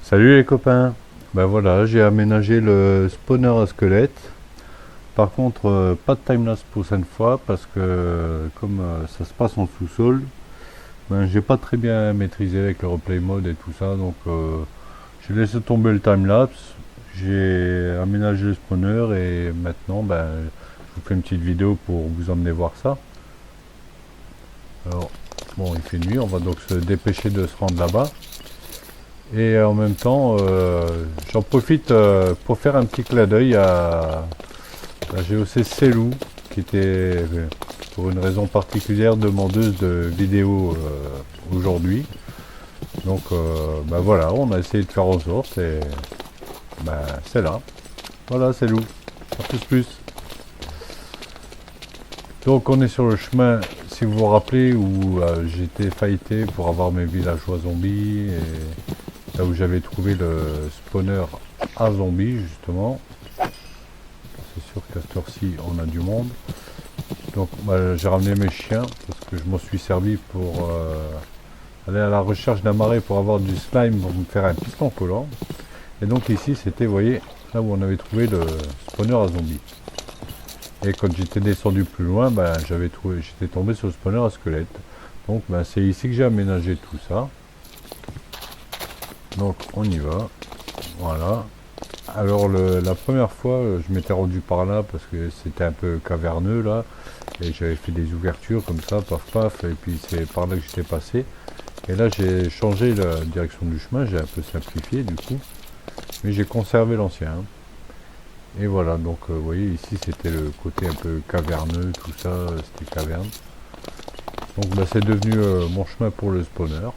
Salut les copains. Ben voilà, j'ai aménagé le spawner à squelette. Par contre, pas de timelapse pour cette fois parce que comme ça se passe en sous-sol, ben j'ai pas très bien maîtrisé avec le replay mode et tout ça, donc j'ai laissé tomber le timelapse. J'ai aménagé le spawner et maintenant ben je vous fais une petite vidéo pour vous emmener voir ça. Alors bon, il fait nuit, on va donc se dépêcher de se rendre là-bas. Et en même temps, j'en profite pour faire un petit clin d'œil à GOC Célou, qui était, pour une raison particulière, demandeuse de vidéos aujourd'hui. Donc, bah voilà, on a essayé de faire en sorte et bah, c'est là. Voilà, Célou. À plus. Donc, on est sur le chemin, si vous vous rappelez, où j'étais fighté pour avoir mes villageois zombies et là où j'avais trouvé le spawner à zombies, justement. C'est sûr qu'à cette heure-ci, on a du monde. Donc bah, j'ai ramené mes chiens parce que je m'en suis servi pour aller à la recherche d'un marais pour avoir du slime pour me faire un piston collant. Et donc ici c'était, vous voyez, là où on avait trouvé le spawner à zombies. Et quand j'étais descendu plus loin, bah, j'étais tombé sur le spawner à squelette. Donc bah, c'est ici que j'ai aménagé tout ça. Donc on y va. Voilà. Alors la première fois, je m'étais rendu par là parce que c'était un peu caverneux là. Et j'avais fait des ouvertures comme ça, paf paf, et puis c'est par là que j'étais passé. Et là j'ai changé la direction du chemin, j'ai un peu simplifié du coup, mais j'ai conservé l'ancien. Et voilà, donc vous voyez ici c'était le côté un peu caverneux, tout ça, c'était caverne. Donc bah, c'est devenu mon chemin pour le spawner.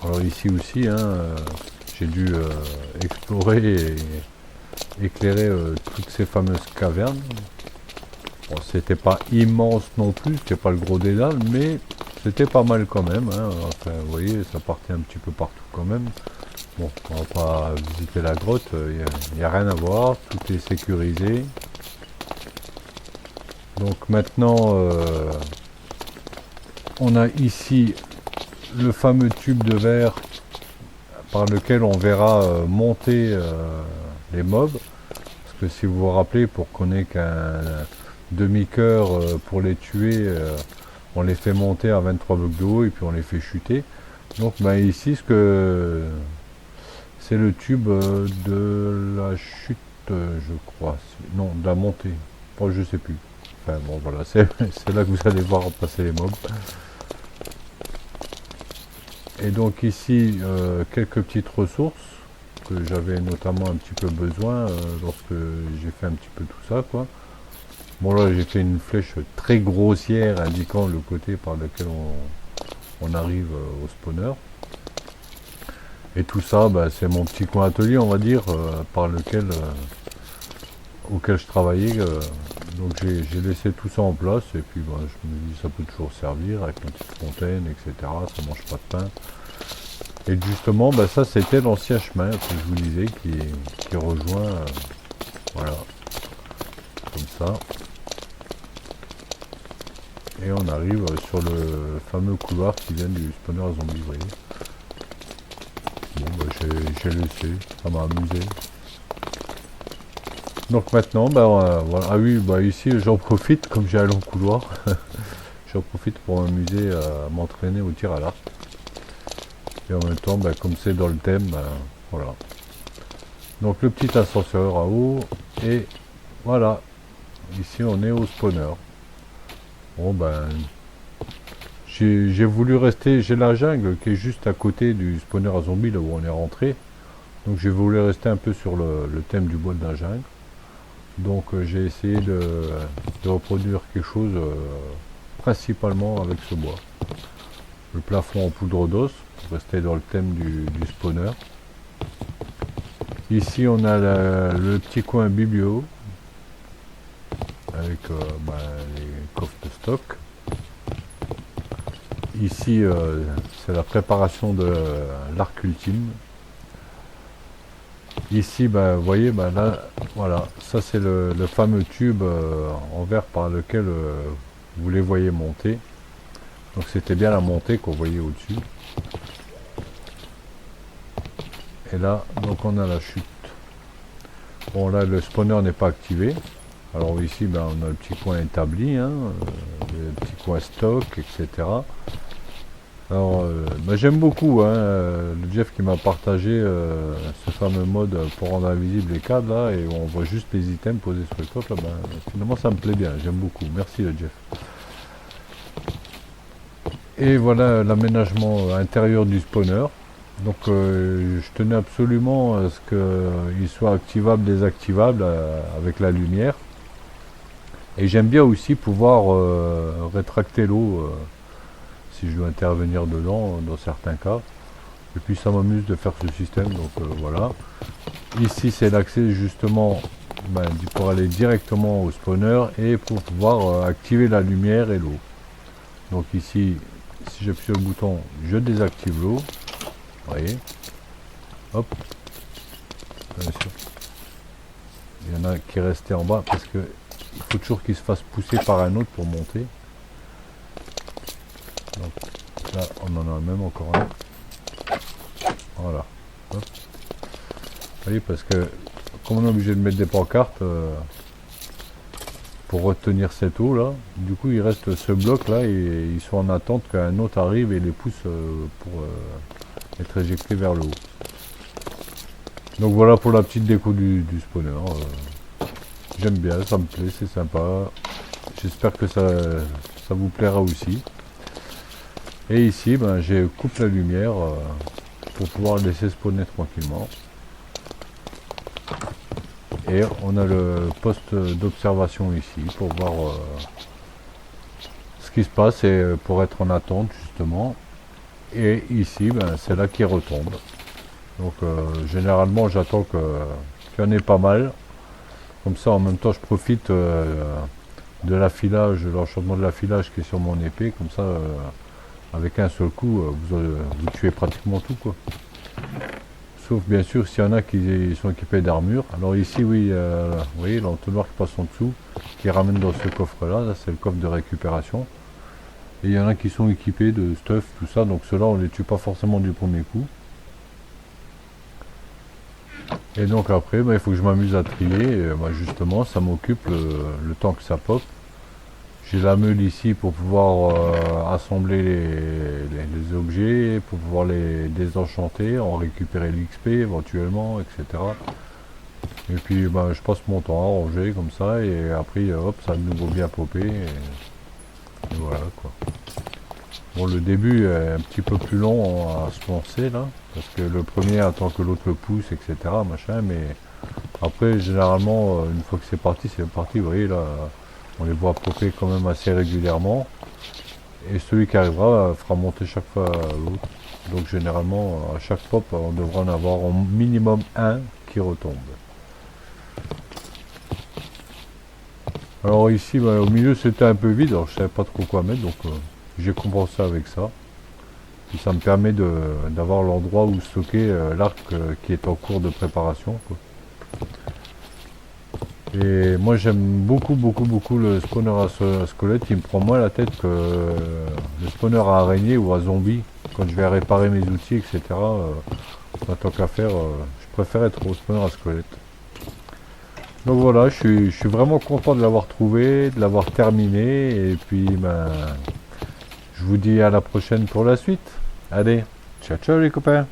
Alors ici aussi, hein, j'ai dû explorer et éclairer toutes ces fameuses cavernes. Bon, c'était pas immense non plus, c'était pas le gros des dalles, mais c'était pas mal quand même. Hein. Enfin, vous voyez, ça partait un petit peu partout quand même. Bon, on va pas visiter la grotte, il n'y a rien à voir, tout est sécurisé. Donc maintenant, on a ici le fameux tube de verre par lequel on verra monter les mobs. Parce que si vous vous rappelez, pour qu'on ait qu'un demi-cœur pour les tuer, on les fait monter à 23 blocs de haut et puis on les fait chuter. Donc bah, ici, c'est le tube de la chute, je crois. Non, de la montée. Bon, je sais plus. Enfin bon, voilà, c'est là que vous allez voir passer les mobs. Et donc ici, quelques petites ressources que j'avais notamment un petit peu besoin lorsque j'ai fait un petit peu tout ça, quoi. Bon là j'ai fait une flèche très grossière indiquant le côté par lequel on arrive au spawner. Et tout ça, bah, c'est mon petit coin atelier, on va dire, auquel je travaillais. Donc j'ai laissé tout ça en place et puis bah, je me dis ça peut toujours servir avec une petite fontaine, etc. Ça mange pas de pain. Et justement, bah, ça c'était l'ancien chemin que je vous disais qui rejoint, voilà, comme ça. Et on arrive sur le fameux couloir qui vient du spawner à zombies, vous voyez. Bon, bah, j'ai laissé, ça m'a amusé. Donc maintenant, bah, voilà. Ah oui, bah ici j'en profite, comme j'ai un long couloir, j'en profite pour m'amuser à m'entraîner au tir à l'arc. Et en même temps, bah, comme c'est dans le thème, bah, voilà. Donc le petit ascenseur à haut, et voilà, ici on est au spawner. Bon ben, j'ai voulu rester, j'ai la jungle qui est juste à côté du spawner à zombies là où on est rentré. Donc j'ai voulu rester un peu sur le thème du bois de la jungle. Donc j'ai essayé de reproduire quelque chose principalement avec ce bois. Le plafond en poudre d'os pour rester dans le thème du spawner. Ici on a le petit coin biblio avec bah, les coffres de stock. Ici c'est la préparation de l'arc ultime. Ici, bah, vous voyez, bah, là, voilà, ça c'est le fameux tube en verre par lequel vous les voyez monter. Donc c'était bien la montée qu'on voyait au-dessus. Et là, donc on a la chute. Bon là, le spawner n'est pas activé. Alors ici, ben, on a le petit coin établi, hein, le petit coin stock, etc. Alors, ben, j'aime beaucoup, hein, le Jeff qui m'a partagé ce fameux mode pour rendre invisible les cadres là, et on voit juste les items posés sur le coffre. Là, ben, finalement, ça me plaît bien, j'aime beaucoup. Merci le Jeff. Et voilà l'aménagement intérieur du spawner. Donc je tenais absolument à ce qu'il soit activable, désactivable avec la lumière. Et j'aime bien aussi pouvoir rétracter l'eau si je dois intervenir dedans dans certains cas. Et puis ça m'amuse de faire ce système, donc voilà. Ici c'est l'accès justement pour aller directement au spawner et pour pouvoir activer la lumière et l'eau. Donc ici, si j'appuie sur le bouton, je désactive l'eau. Vous voyez, hop, bien sûr. Il y en a qui est resté en bas parce que il faut toujours qu'il se fasse pousser par un autre pour monter. Donc là, on en a même encore un. Voilà. Hop. Vous voyez, parce que comme on est obligé de mettre des pancartes pour retenir cette eau là, du coup il reste ce bloc là et ils sont en attente qu'un autre arrive et les pousse pour être éjecté vers le haut. Donc voilà pour la petite déco du spawner. J'aime bien, ça me plaît, c'est sympa. J'espère que ça vous plaira aussi. Et ici, ben, j'ai coupe la lumière pour pouvoir le laisser spawner tranquillement. Et on a le poste d'observation ici pour voir ce qui se passe et pour être en attente justement. Et ici, ben, c'est là qu'il retombe. Donc généralement j'attends qu'il y en ait pas mal. Comme ça en même temps je profite de l'affilage, de l'enchantement de l'affilage qui est sur mon épée. Comme ça avec un seul coup vous tuez pratiquement tout quoi. Sauf bien sûr s'il y en a qui sont équipés d'armure. Alors ici oui, vous voyez l'entonnoir qui passe en dessous, qui ramène dans ce coffre là, c'est le coffre de récupération. Et il y en a qui sont équipés de stuff, tout ça, donc ceux-là on les tue pas forcément du premier coup. Et donc après, il faut que je m'amuse à trier, et, justement ça m'occupe le temps que ça pop. J'ai la meule ici pour pouvoir assembler les objets, pour pouvoir les désenchanter, en récupérer l'XP éventuellement, etc. Et puis je passe mon temps à ranger comme ça, et après hop, ça a de nouveau bien popé, et voilà quoi. Bon, le début est un petit peu plus long à se lancer là, parce que le premier attend que l'autre le pousse, etc. Machin, mais après, généralement, une fois que c'est parti, vous voyez là, on les voit popper quand même assez régulièrement. Et celui qui arrivera fera monter chaque fois l'autre. Donc généralement, à chaque pop, on devra en avoir au minimum un qui retombe. Alors ici, au milieu, c'était un peu vide, alors je savais pas trop quoi mettre, donc j'ai compensé avec ça. Puis ça me permet d'avoir l'endroit où stocker l'arc qui est en cours de préparation, quoi. Et moi j'aime beaucoup le spawner à squelette, il me prend moins la tête que le spawner à araignée ou à zombie. Quand je vais réparer mes outils, etc. Tant qu'à faire, je préfère être au spawner à squelette. Donc voilà, je suis vraiment content de l'avoir trouvé, de l'avoir terminé, et puis je vous dis à la prochaine pour la suite. Allez, ciao ciao les copains!